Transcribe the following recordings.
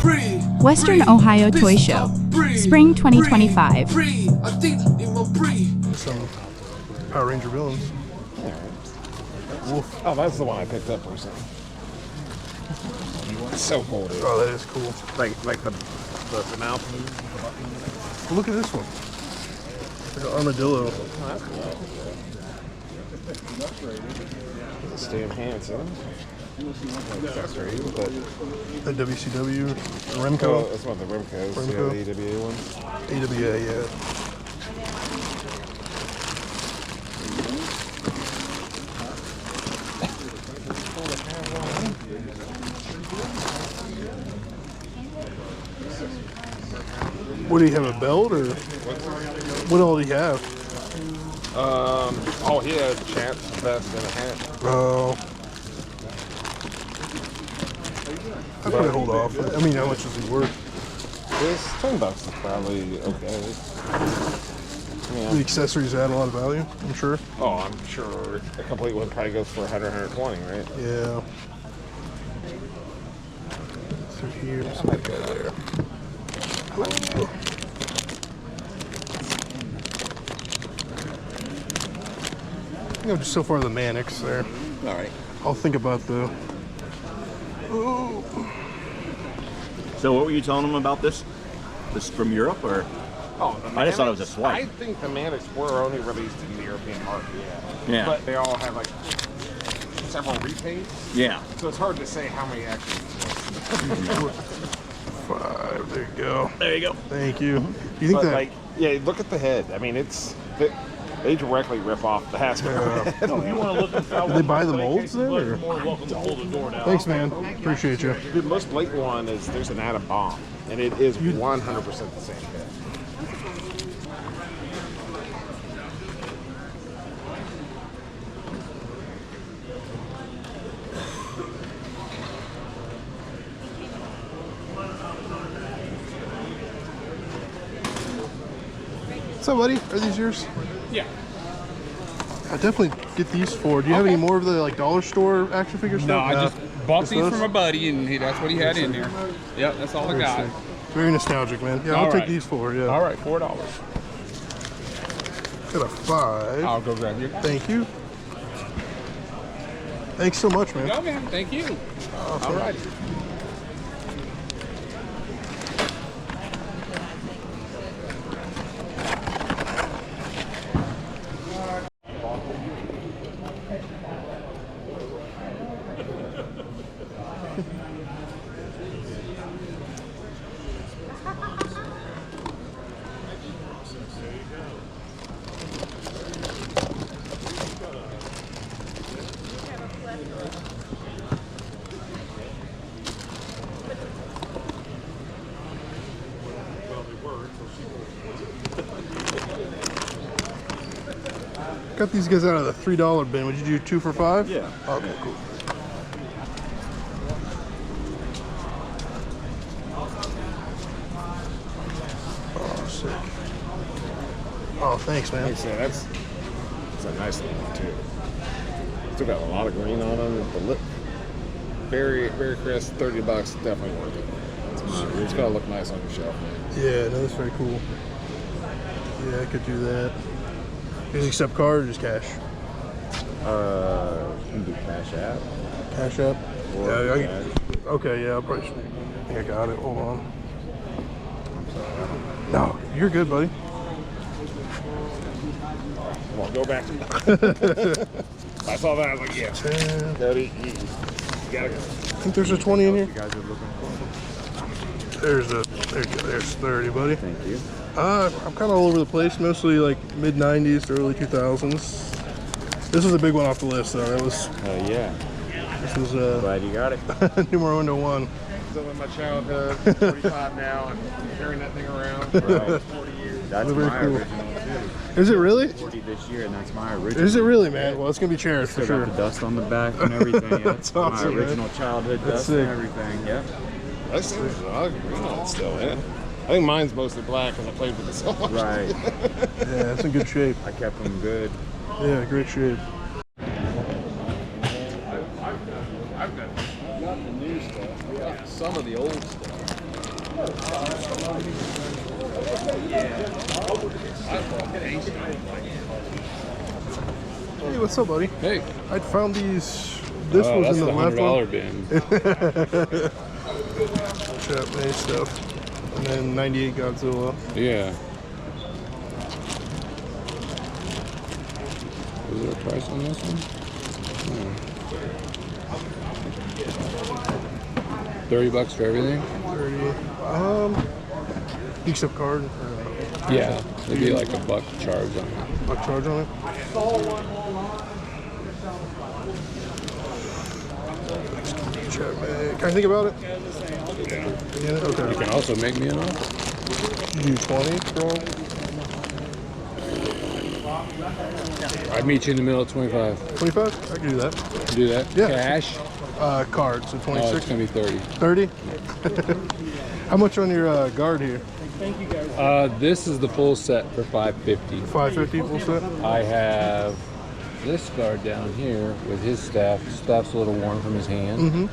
Western Ohio Toy Show, Spring 2025. Some Power Ranger villains. Wolf. Oh, that's the one I picked up recently. It's so cool, dude. Oh, that is cool. Like the mouth. Look at this one. Like an armadillo. Oh, that's cool. Stan Hansen. Accessory, but the WCW, Remco. Oh, that's one of the Remcos. Remco. Yeah, the AWA ones. AWA, yeah. What do you have, a belt, or what all do you have? Oh, he had a champ's vest and a hat. Oh. I'd probably hold off. I mean, how much is he worth? This $10 is probably okay. Yeah. The accessories add a lot of value, I'm sure. Oh, I'm sure a complete one probably goes for 100, 120, right? Yeah. So here, so that guy there. You know, just so far the Mannix there. All right. I'll think about the. Oh. So what were you telling them about this? This from Europe, or? Oh, I just thought it was a swipe. I think the Mannix were only released in the European market, Yeah. But they all have like several repaints. Yeah. So it's hard to say how many actually. 5. There you go. There you go. Thank you. You think But that? like, yeah, look at the head. I mean, they directly rip off the Hasbro head. If you want to look inside, Did they buy the molds then? Or? more than welcome to hold the door down. Thanks, man. Appreciate you. The most blatant one is there's an atom bomb, and it is 100% the same head. What's up, buddy? Are these yours? Yeah. I definitely get these for. Do you have any more of the like dollar store action figure stuff? No, I just bought these those? from a buddy, and that's what he had in there. Yep, that's all I Very got. sick. Very nostalgic, man. Yeah, I'll All take right. these for. Yeah. All right, $4. Got a 5. I'll go grab you. Thank you. Thanks so much, man. Go, man. Thank you. All right. Got these guys out of the $3 bin. Would you do 2 for 5? Yeah. Okay, cool. Oh, sick. Oh, thanks, man. Like I said, that's a nice one too. Still got a lot of green on them. The lip, very crisp. $30, definitely worth it. It's gotta look nice on your shelf, man. Yeah, no, that's very cool. Yeah, I could do that. Is it accept card or just cash? You can do Cash App. Cash app? Or Yeah, cash. okay, yeah, I'll probably. I think I got it. Hold on. No, you're good, buddy. Come on, go back. I saw that. I was like, yeah. 10. Cody, you gotta go. I think there's a 20 in here. You guys are looking for. There you go. There's 30, buddy. Thank you. I'm kind of all over the place. Mostly like mid 90s to early 2000s. This was a big one off the list, though. That was. Yeah. This was Glad you got it. numero 1. Still in my childhood. 45 now, and carrying that thing around for like 40 years. That's Very my cool. original too. Is it really? 40 this year, and that's my original. Is it really, man? Well, it's gonna be cherished for Still sure. got the dust on the back and everything. Yeah. That's awesome, My original childhood That's dust sick. and everything. Yeah. There's a lot of green on it still, man. I think mine's mostly black because I played with it so much. Right. Yeah, it's in good shape. I kept them good. Yeah, great shape. I've got the new stuff. I got some of the old stuff. Hey, what's up, buddy? Hey. I found these. This was that's in the left $100 one. bin. Japanese stuff. And then 98 Godzilla. Yeah. Was there a price on this one? $30 for everything? 30. Except card. Yeah. There'd be like $1 charge on it. Buck charge on it. Can I think about it? Yeah. Okay. You can also make me an offer. You do 20, bro. I'd meet you in the middle at 25. 25? I can do that. Do that? Yeah. Cash? Card, so Oh, 26. it's gonna be 30. 30? How much on your guard here? This is the full set for $550. 550 full set? I have this guard down here with his staff. His staff's a little worn from his hand.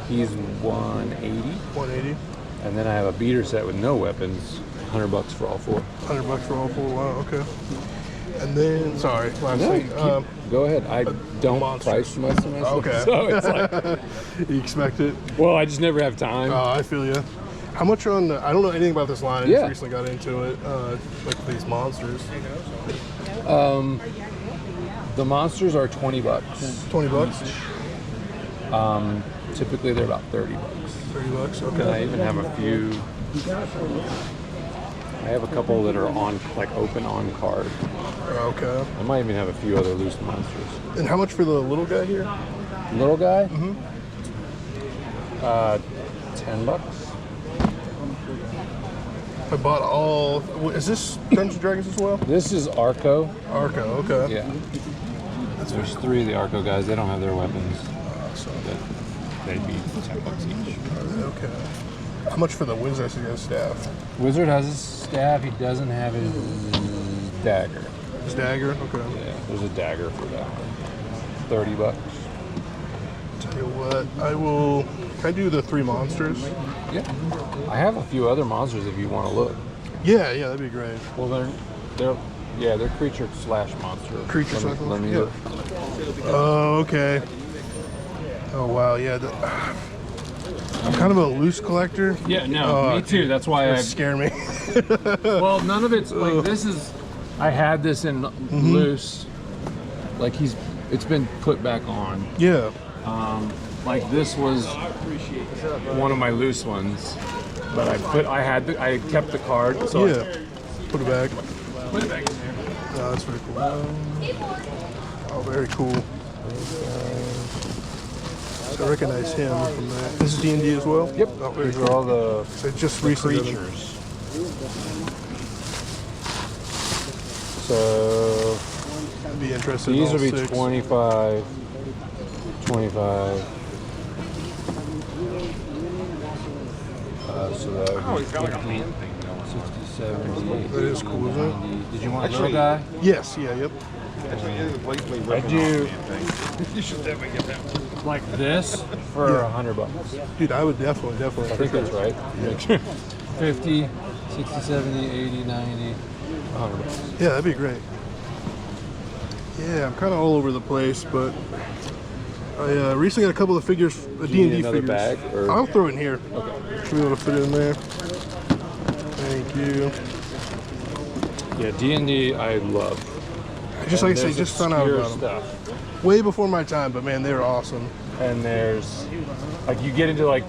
He's 180, 180. and then I have a beater set with no weapons, $100 for all four. $100 for all four. Wow, okay. And then, sorry, last No, thing. go ahead. I don't monsters. price myself. Okay. So it's like, You expect it? well, I just never have time. I feel you. How much on? I don't know anything about this line. I Yeah. just recently got into it. Like these monsters. The monsters are $20. $20. Typically, they're about $30. $30. And I Okay. even have a few. I have a couple that are on, like, open on card. Okay. I might even have a few other loose monsters. And how much for the little guy here? Little guy? $10. I bought all. Is this Dungeons and Dragons as well? This is Arco. Arco. Okay. Yeah. There's 3 of the Arco guys. They don't have their weapons. So, But they'd be $10 each. okay. How much for the wizard staff? Wizard has his staff. He doesn't have his dagger. His dagger. Okay. Yeah, there's a dagger for that one. $30. Tell you what, I will. Can I do the 3 monsters? Yeah. I have a few other monsters if you want to look. Yeah, that'd be great. Well, they're creature slash monster. Creature slash Let me monster, look. Oh, okay. Oh wow, yeah. I'm kind of a loose collector. Yeah, no, me too. That's why That scare me. Well, none of it's like this is. I had this in loose. Like it's been put back on. Yeah. Like this was one of my loose ones, but I kept the card. So Yeah. Put it back. put it back in there. No, that's pretty cool. Oh, very cool. So I recognize him from that. This is D&D as well? Yep. Oh, very These cool. are all the So just recently. creatures. So I'd be interested in these all would be 6. 25. So that would be 50, 60, 70, That is cool, isn't it? 90. Did you want a little guy? Yes, yep. I do. You should definitely get that. Like this for $100. Dude, I would definitely. I think that's right. 50, 60, 70, 80, 90, $100. Yeah, that'd be great. Yeah, I'm kind of all over the place, but I recently got a couple of figures, you D&D need another figures. bag, or- I'll throw it in here. Okay. Should be able to fit it in there. Thank you. Yeah, D&D I love. Just like I say, There's just found out obscure about them. stuff. Way before my time, but man, they're awesome. And there's, like, you get into, like,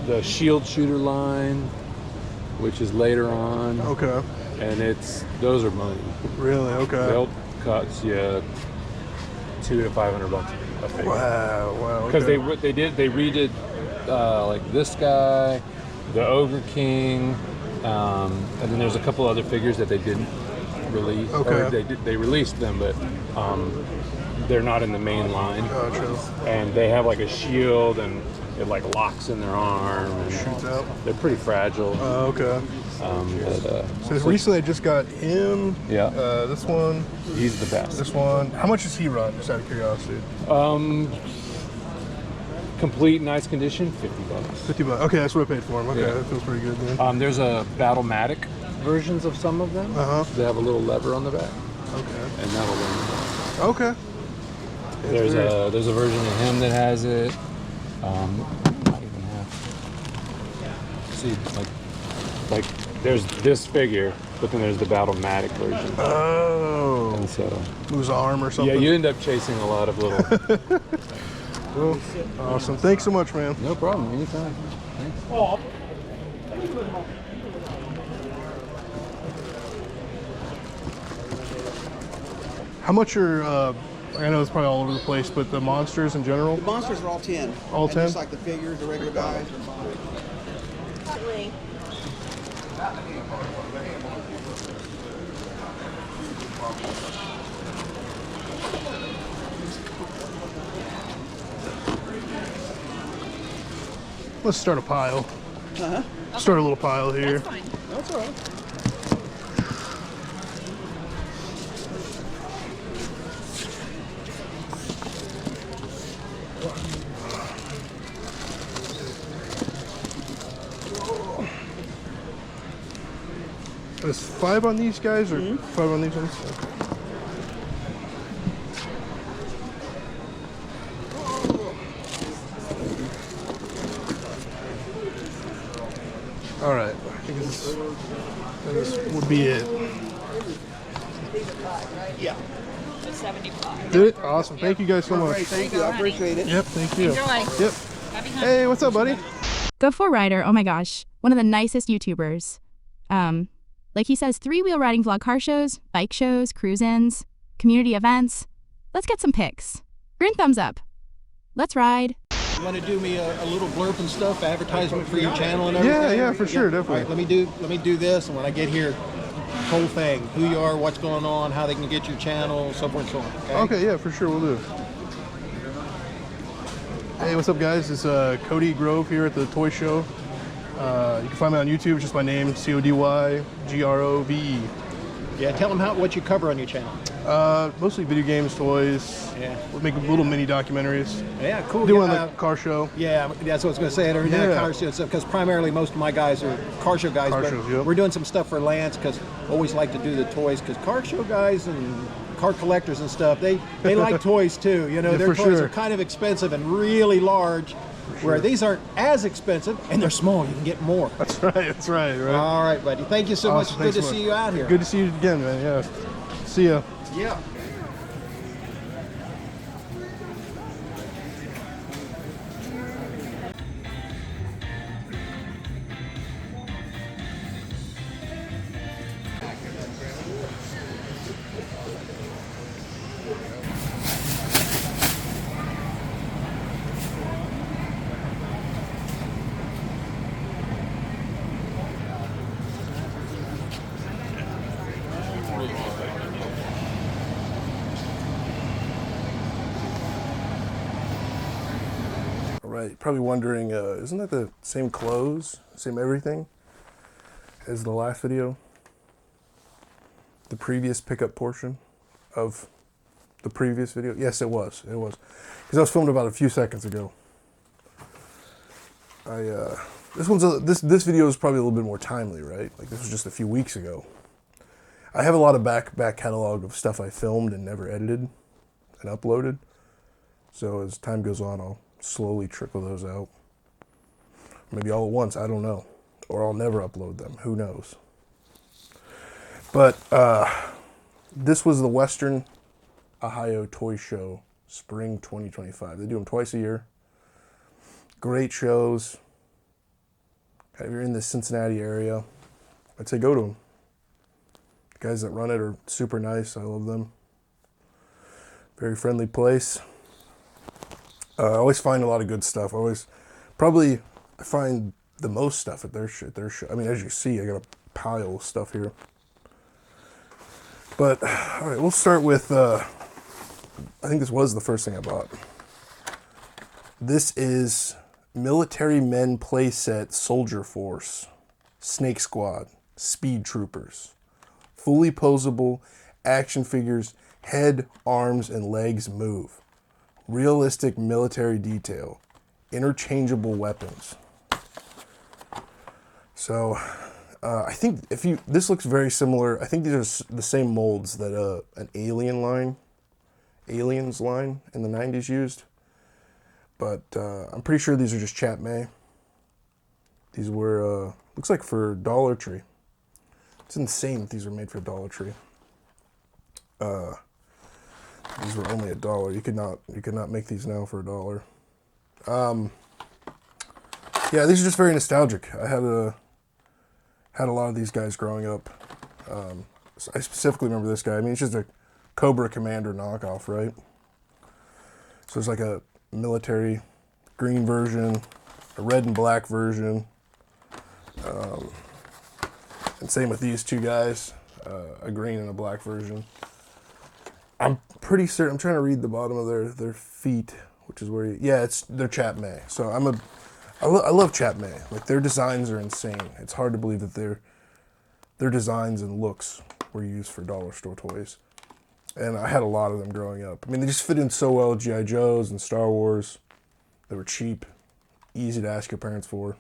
the shield shooter line, which is later on. Okay. And those are money. Really? Okay. They'll cost you $200 to $500 a figure. Wow. Because okay. they redid like this guy, the Ogre King, and then there's a couple other figures that they didn't release. Okay. Or they released them, but they're not in the main line. Gotcha. And they have like a shield, and it like locks in their arm. And Shoots out. they're pretty fragile. Okay. So Recently I just got him. Yeah. This one. He's the best. This one. How much does he run? Just out of curiosity. complete, nice condition, $50. 50 bucks. Okay, that's what I paid for them. Okay, Yeah. that feels pretty good, man. There's a Battle-matic versions of some of them. They have a little lever on the back, Okay. and that'll run. Okay. There's a version of him that has it. Might even have. See, like there's this figure, but then there's the Battle-matic version. Oh. And so Lose an arm or something. yeah, you end up chasing a lot of little. Well, awesome. Thanks so much, man. No problem. Anytime. Thanks. How much are, I know it's probably all over the place, but the monsters in general? The monsters are all 10. All And 10? Just like the figures, the regular guys. Let's start a pile. Start a little pile here. That's fine. That's all right. Is 5 on these guys or 5 on these ones? Okay. All right, I think this would be it. Yeah. 75. Did it? Awesome. Thank you guys so much. Great, thank you. I appreciate it. Yep, thank you. Enjoy. Yep. Hey, what's up, buddy? Go for Rider, oh my gosh, one of the nicest YouTubers. Like he says, 3-wheel riding vlog car shows, bike shows, cruise-ins, community events. Let's get some pics. Green thumbs up. Let's ride. You want to do me a little blurb and stuff, advertisement for your channel and everything? Yeah, for sure, definitely. All right, let me do this, and when I get here, whole thing, who you are, what's going on, how they can get your channel, so forth and so on. Okay, yeah, for sure, we'll do. Hey, what's up, guys? It's Cody Grove here at the toy show. You can find me on YouTube, it's just my name, CODYGROVE. Yeah, tell them what you cover on your channel. Mostly video games, toys. Yeah. We'll make little mini documentaries. Yeah, cool. Doing yeah, the car show. Yeah, that's what I was going to say. Car show stuff, because primarily most of my guys are car show guys. Car but shows, yep. We're doing some stuff for Lance because always like to do the toys because car show guys and car collectors and stuff, they like toys too. You know, Yeah, their for toys sure. are kind of expensive and really large, where these aren't as expensive and they're small. You can get more. That's right. All right, buddy. Thank you so much. Awesome, Good thanks to so see much. you out here. Good to see you again, man, yeah. See ya. Yeah. Right, probably wondering, isn't that the same clothes, same everything as the last video? The previous pickup portion of the previous video? Yes, it was. It was. Because I was filmed about a few seconds ago. This video is probably a little bit more timely, right? Like this was just a few weeks ago. I have a lot of back catalog of stuff I filmed and never edited and uploaded. So as time goes on, I'll slowly trickle those out. Maybe all at once, I don't know. Or I'll never upload them, who knows. But this was the Western Ohio Toy Show, Spring 2025. They do them twice a year. Great shows. If you're in the Cincinnati area, I'd say go to them. The guys that run it are super nice. I love them. Very friendly place. I always find a lot of good stuff. I find the most stuff at their show. I mean, as you see, I got a pile of stuff here. But, all right, we'll start with, I think this was the first thing I bought. This is Military Men Playset Soldier Force, Snake Squad, Speed Troopers. Fully posable action figures, head, arms, and legs move. Realistic military detail. interchangeable weapons. So I think this looks very similar. I think these are the same molds that an Aliens line in the 90s used. But I'm pretty sure these are just Chat May. These were, looks like for Dollar Tree. It's insane that these were made for Dollar Tree. These were only $1. You could not make these now for $1. Yeah, these are just very nostalgic. I had a lot of these guys growing up. So I specifically remember this guy. I mean, it's just a Cobra Commander knockoff, right? So there's like a military green version, a red and black version, and same with these two guys, a green and a black version. I'm pretty certain. I'm trying to read the bottom of their feet, which is where they're Chat May. So I love Chat May. Like, their designs are insane. It's hard to believe that their designs and looks were used for dollar store toys. And I had a lot of them growing up. I mean, they just fit in so well with G.I. Joes and Star Wars. They were cheap, easy to ask your parents for.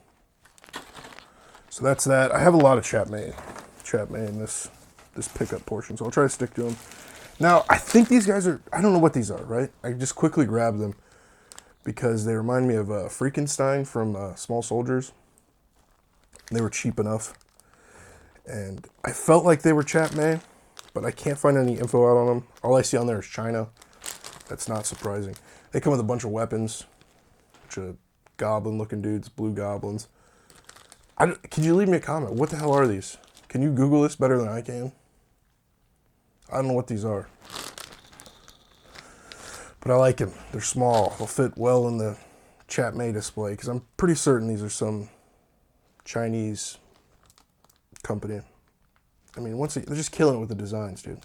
So that's that. I have a lot of Chat May in this pickup portion, so I'll try to stick to them. Now, I think these guys are, I don't know what these are, right? I just quickly grabbed them because they remind me of Frankenstein from Small Soldiers. They were cheap enough. And I felt like they were Chat May, but I can't find any info out on them. All I see on there is China. That's not surprising. They come with a bunch of weapons, a bunch of goblin-looking dudes, blue goblins. Can you leave me a comment? What the hell are these? Can you Google this better than I can? I don't know what these are. But I like them. They're small. They'll fit well in the Chat May display, because I'm pretty certain these are some Chinese company. I mean, they're just killing it with the designs, dude.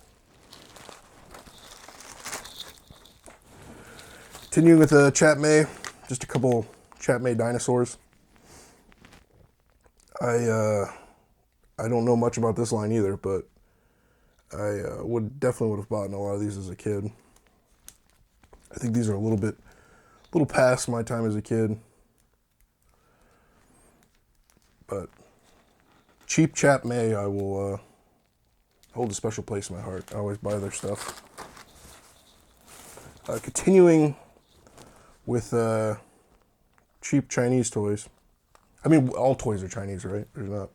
Continuing with the Chat May, just a couple Chat May dinosaurs. I don't know much about this line either, but I definitely would have bought a lot of these as a kid. I think these are a little past my time as a kid. But cheap Chat May, I will hold a special place in my heart. I always buy their stuff. Continuing with cheap Chinese toys. I mean, all toys are Chinese, right? There's not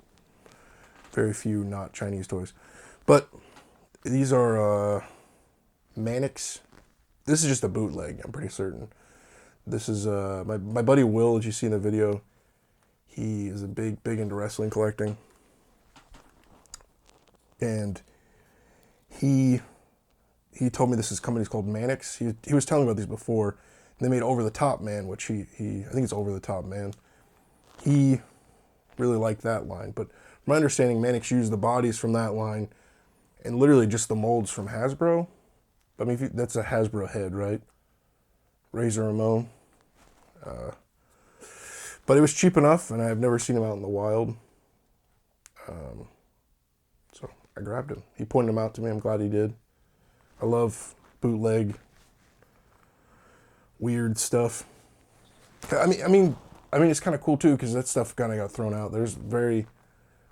very few not Chinese toys. But these are Mannix. This is just a bootleg, I'm pretty certain. This is my buddy Will, as you see in the video. He is a big into wrestling collecting. And he told me this company's called Mannix. He was telling me about these before. They made Over the Top Man, which I think it's Over the Top Man. He really liked that line. But from my understanding, Mannix used the bodies from that line and literally just the molds from Hasbro. I mean, that's a Hasbro head, right? Razor Ramon. But it was cheap enough, and I've never seen him out in the wild. So I grabbed him. He pointed him out to me. I'm glad he did. I love bootleg, weird stuff. I mean, it's kind of cool too, because that stuff kind of got thrown out. There's very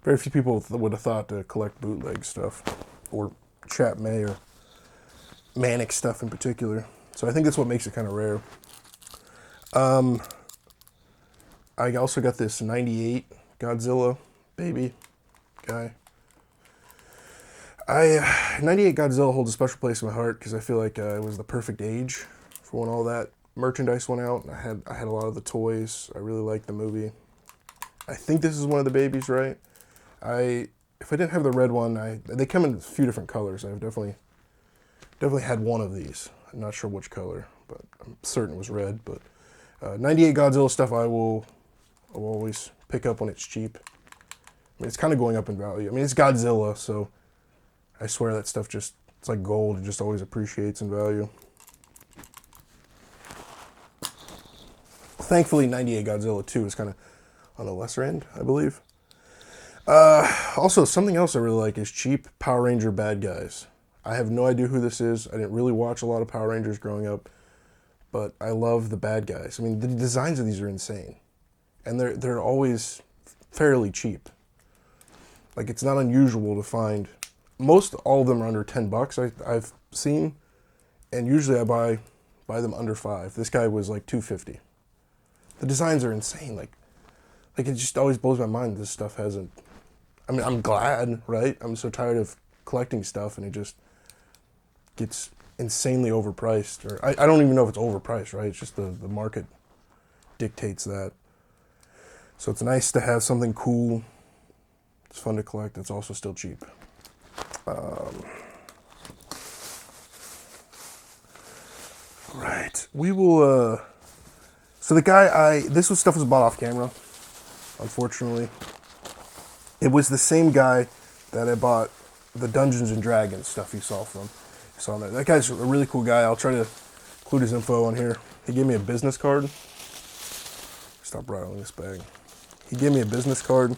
few people would have thought to collect bootleg stuff, or Chat May or Mannix stuff in particular. So I think that's what makes it kind of rare. I also got this 98 Godzilla baby guy. 98 Godzilla holds a special place in my heart because I feel like it was the perfect age for when all that merchandise went out. I had a lot of the toys. I really liked the movie. I think this is one of the babies, right? If I didn't have the red one, they come in a few different colors. I've definitely had one of these. I'm not sure which color, but I'm certain it was red. But 98 Godzilla stuff I'll always pick up when it's cheap. I mean, it's kind of going up in value. I mean, it's Godzilla, so I swear that stuff it's like gold. It just always appreciates in value. Thankfully, 98 Godzilla 2 is kind of on the lesser end, I believe. Also, something else I really like is cheap Power Ranger bad guys. I have no idea who this is. I didn't really watch a lot of Power Rangers growing up, but I love the bad guys. I mean, the designs of these are insane, and they're always fairly cheap. Like, it's not unusual to find. Most all of them are under $10. I've seen, and usually I buy them under $5. This guy was like $2.50. The designs are insane. Like it just always blows my mind this stuff hasn't. I mean, I'm glad, right? I'm so tired of collecting stuff, and it just gets insanely overpriced. Or I don't even know if it's overpriced, right? It's just the market dictates that. So it's nice to have something cool. It's fun to collect. It's also still cheap. Right. We will. So the guy this stuff was bought off camera. Unfortunately, it was the same guy that I bought the Dungeons and Dragons stuff you saw from. You saw that. That guy's a really cool guy. I'll try to include his info on here. He gave me a business card. Stop rattling this bag. He gave me a business card.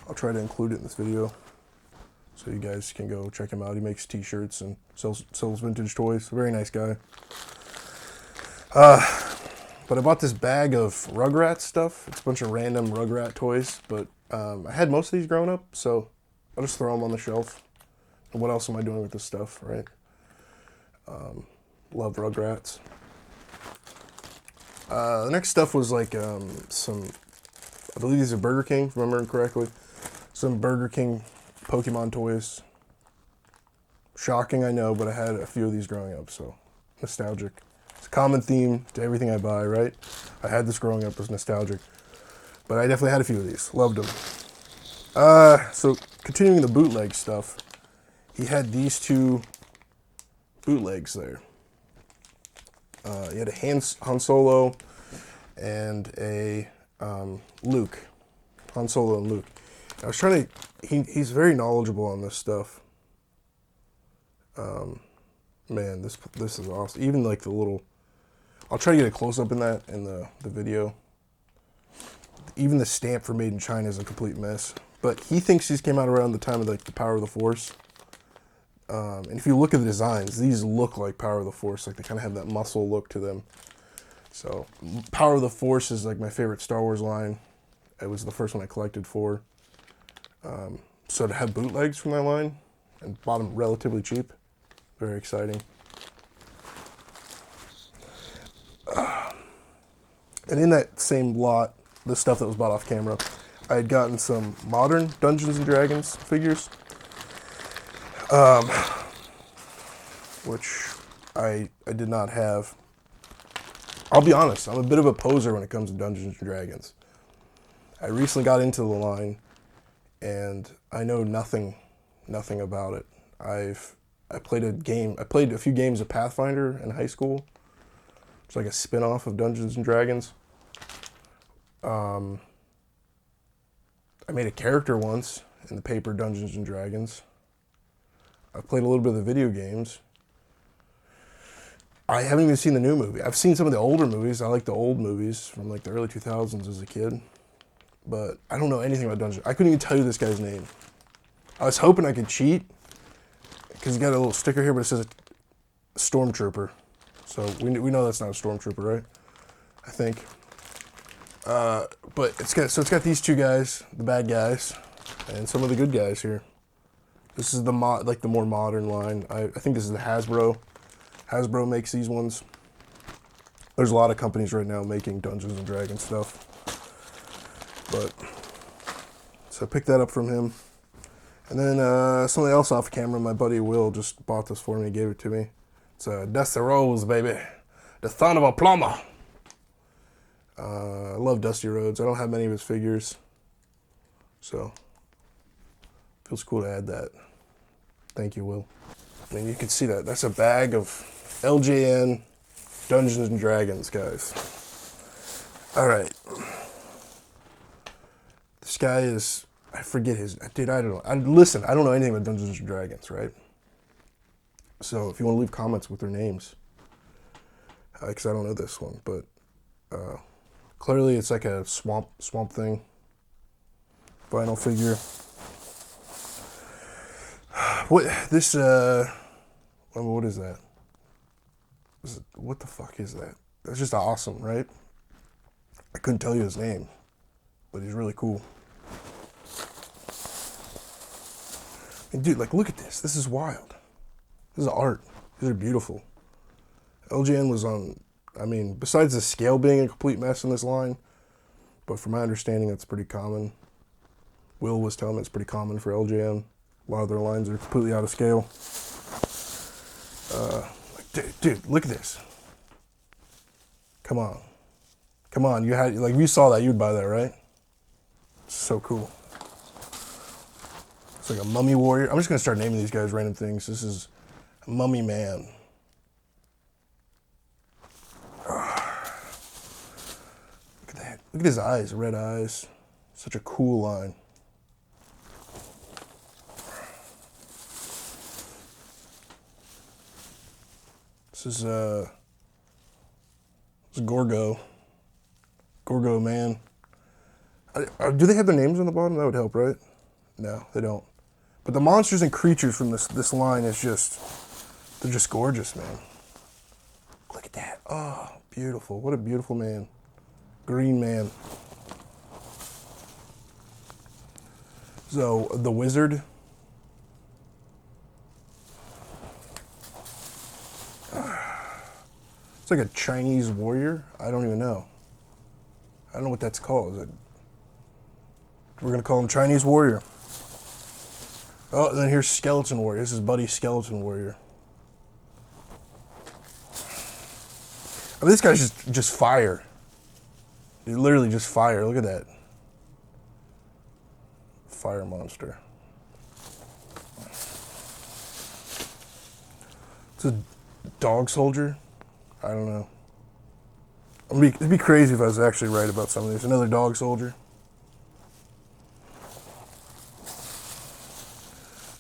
I'll try to include it in this video, so you guys can go check him out. He makes t-shirts and sells vintage toys. Very nice guy. But I bought this bag of Rugrats stuff. It's a bunch of random Rugrat toys, but I had most of these growing up, so I'll just throw them on the shelf. And what else am I doing with this stuff, right? Love Rugrats. The next stuff was like some, I believe these are Burger King, if I remember correctly. Some Burger King Pokemon toys. Shocking, I know, but I had a few of these growing up, so nostalgic. It's a common theme to everything I buy, right? I had this growing up, it was nostalgic. But I definitely had a few of these. Loved them. So continuing the bootleg stuff, he had these two bootlegs there. He had a Han Solo and a Luke. Han Solo and Luke. I was trying to... He's very knowledgeable on this stuff. Man, this is awesome. Even like the little... I'll try to get a close-up in that in the video. Even the stamp for Made in China is a complete mess. But he thinks these came out around the time of like the Power of the Force. And if you look at the designs, these look like Power of the Force. Like they kind of have that muscle look to them. So Power of the Force is like my favorite Star Wars line. It was the first one I collected for. So to have bootlegs from that line and bought them relatively cheap, very exciting. And in that same lot, the stuff that was bought off camera, I had gotten some modern Dungeons and Dragons figures, which I did not have. I'll be honest, I'm a bit of a poser when it comes to Dungeons and Dragons. I recently got into the line, and I know nothing about it. I played a few games of Pathfinder in high school. It's like a spin-off of Dungeons and Dragons. I made a character once in the paper Dungeons and Dragons. I played a little bit of the video games. I haven't even seen the new movie. I've seen some of the older movies. I like the old movies from like the early 2000s as a kid. But I don't know anything about Dungeons. I couldn't even tell you this guy's name. I was hoping I could cheat, because he's got a little sticker here, but it says Stormtrooper. So we know that's not a Stormtrooper, right? I think. But it's got these two guys, the bad guys, and some of the good guys here. This is the more modern line. I think this is the Hasbro. Hasbro makes these ones. There's a lot of companies right now making Dungeons and Dragons stuff. But so I picked that up from him. And then something else off camera, my buddy Will just bought this for me, gave it to me. It's a Dusty Rhodes, baby. The son of a plumber. I love Dusty Rhodes. I don't have many of his figures. So, feels cool to add that. Thank you, Will. I mean, you can see that. That's a bag of LJN Dungeons and Dragons, guys. All right. This guy is... I forget his... Dude, I don't know. Listen, I don't know anything about Dungeons and Dragons, right? So if you want to leave comments with their names, because I don't know this one, but clearly it's like a swamp thing. Vinyl figure. What is that? What the fuck is that? That's just awesome, right? I couldn't tell you his name, but he's really cool. And dude, like, look at this. This is wild. This is art. These are beautiful. LJN was on, I mean, besides the scale being a complete mess in this line, but from my understanding, that's pretty common. Will was telling me it's pretty common for LJN. A lot of their lines are completely out of scale. Dude, look at this. Come on. Come on, you had, like, if you saw that, you'd buy that, right? It's so cool. It's like a mummy warrior. I'm just gonna start naming these guys random things. This is a mummy man. Look at that. Look at his eyes, red eyes. Such a cool line. This is Gorgo. Gorgo man. Do they have their names on the bottom? That would help, right? No, they don't. But the monsters and creatures from this line is just, they're just gorgeous, man. Look at that. Oh, beautiful. What a beautiful man. Green man. So, the wizard. It's like a Chinese warrior. I don't even know. I don't know what that's called. Is it? We're going to call him Chinese warrior. Oh, and then here's Skeleton Warrior. This is Buddy Skeleton Warrior. I mean, this guy's just fire. Dude, literally just fire. Look at that. Fire monster. It's a dog soldier. I don't know. It'd be crazy if I was actually right about some of these. Another dog soldier.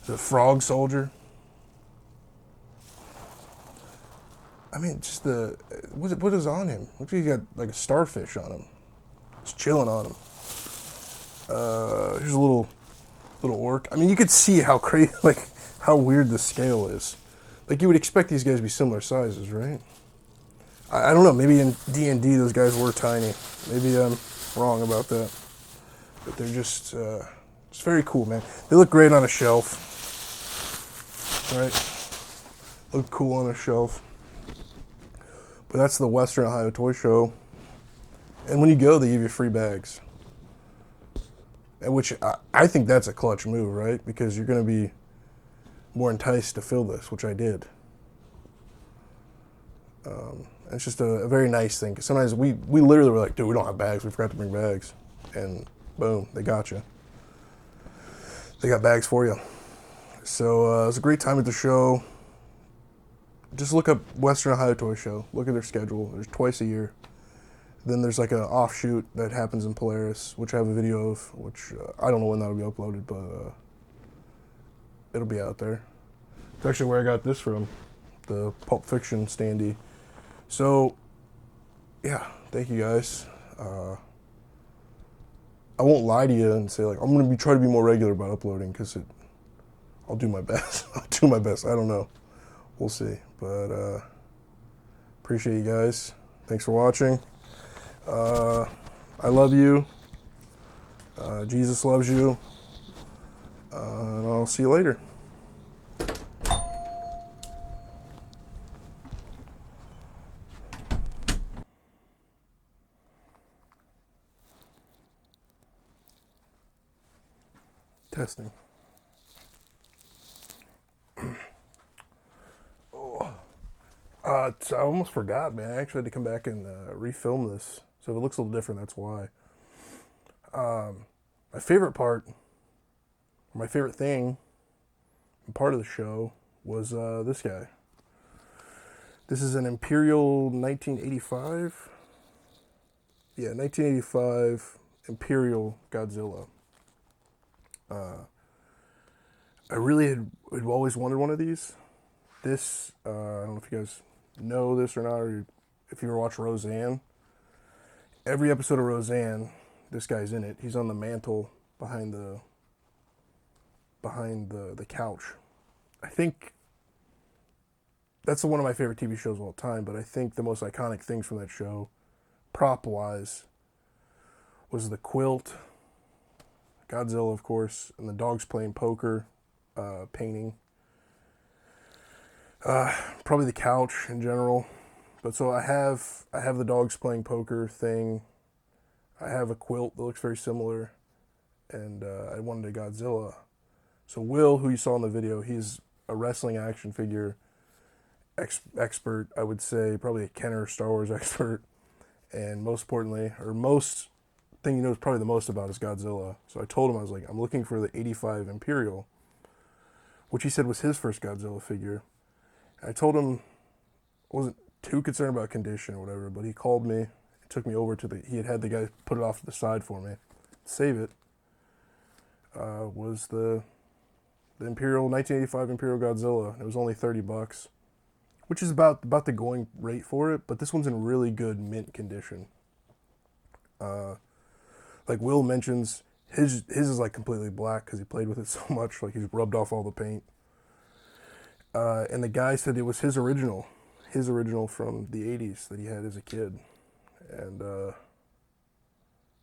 The frog soldier. I mean, just what is on him? Looks like he got like a starfish on him. It's chilling on him. Here's a little orc. I mean, you could see how crazy, like how weird the scale is. Like you would expect these guys to be similar sizes, right? I don't know. Maybe in D&D those guys were tiny. Maybe I'm wrong about that. But they're just it's very cool, man. They look great on a shelf. Right? Look cool on a shelf. But that's the Western Ohio Toy Show. And when you go, they give you free bags. Which I think that's a clutch move, right? Because you're going to be more enticed to fill this, which I did. It's just a very nice thing. Because sometimes we literally were like, dude, we don't have bags. We forgot to bring bags. And boom, they got you. They got bags for you. So it was a great time at the show. Just look up Western Ohio Toy Show. Look at their schedule. There's twice a year. Then there's like an offshoot that happens in Polaris, which I have a video of, which I don't know when that'll be uploaded, but it'll be out there. It's actually where I got this from, the Pulp Fiction standee. So, yeah, thank you guys. I won't lie to you and say like I'm gonna try to be more regular about uploading because I'll do my best. I'll do my best. I don't know. We'll see. But appreciate you guys. Thanks for watching. I love you. Jesus loves you. And I'll see you later. Testing. I almost forgot, man. I actually had to come back and refilm this. So if it looks a little different, that's why. My favorite part, my favorite thing, part of the show was this guy. This is an Imperial 1985. Yeah, 1985 Imperial Godzilla. I really had always wanted one of these. This, I don't know if you guys know this or not, or if you ever watch Roseanne. Every episode of Roseanne, this guy's in it. He's on the mantle behind the couch. I think that's one of my favorite TV shows of all time, but I think the most iconic things from that show, prop-wise, was the quilt, Godzilla, of course, and the dogs playing poker, painting. Probably the couch in general. But so I have the dogs playing poker thing. I have a quilt that looks very similar, and I wanted a Godzilla. So Will, who you saw in the video, he's a wrestling action figure expert, I would say, probably a Kenner Star Wars expert, and most importantly, or most thing he knows probably the most about is Godzilla. So I told him, I was like, I'm looking for the 85 Imperial, which he said was his first Godzilla figure. And I told him I wasn't too concerned about condition or whatever, but he called me, took me over to he had the guy put it off to the side for me, save it. Was the Imperial 1985 Imperial Godzilla. It was only $30, which is about the going rate for it. But this one's in really good mint condition. Like Will mentions, his is like completely black because he played with it so much. Like he's rubbed off all the paint. And the guy said it was his original from the 80s that he had as a kid. And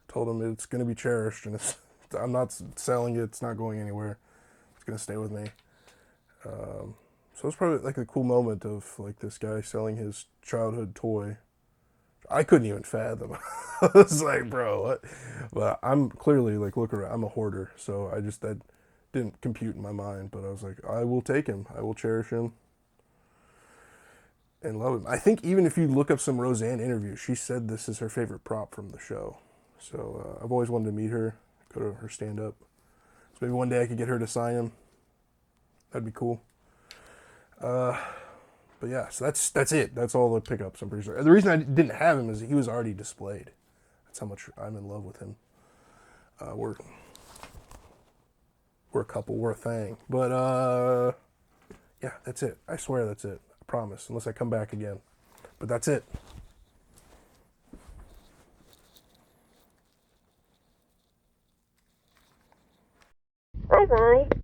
told him it's going to be cherished, and I'm not selling it. It's not going anywhere. It's going to stay with me. So it's probably like a cool moment of like this guy selling his childhood toy. I couldn't even fathom. I was like, bro, what? But I'm clearly like, look around. I'm a hoarder, so that didn't compute in my mind. But I was like, I will take him. I will cherish him and love him. I think even if you look up some Roseanne interviews, she said this is her favorite prop from the show. So I've always wanted to meet her, go to her stand-up. So maybe one day I could get her to sign him. That'd be cool. But yeah, so that's it. That's all the pickups, I'm pretty sure. The reason I didn't have him is he was already displayed. That's how much I'm in love with him. We're a couple, we're a thing. But yeah, that's it. I swear that's it. I promise, unless I come back again. But that's it. Bye-bye.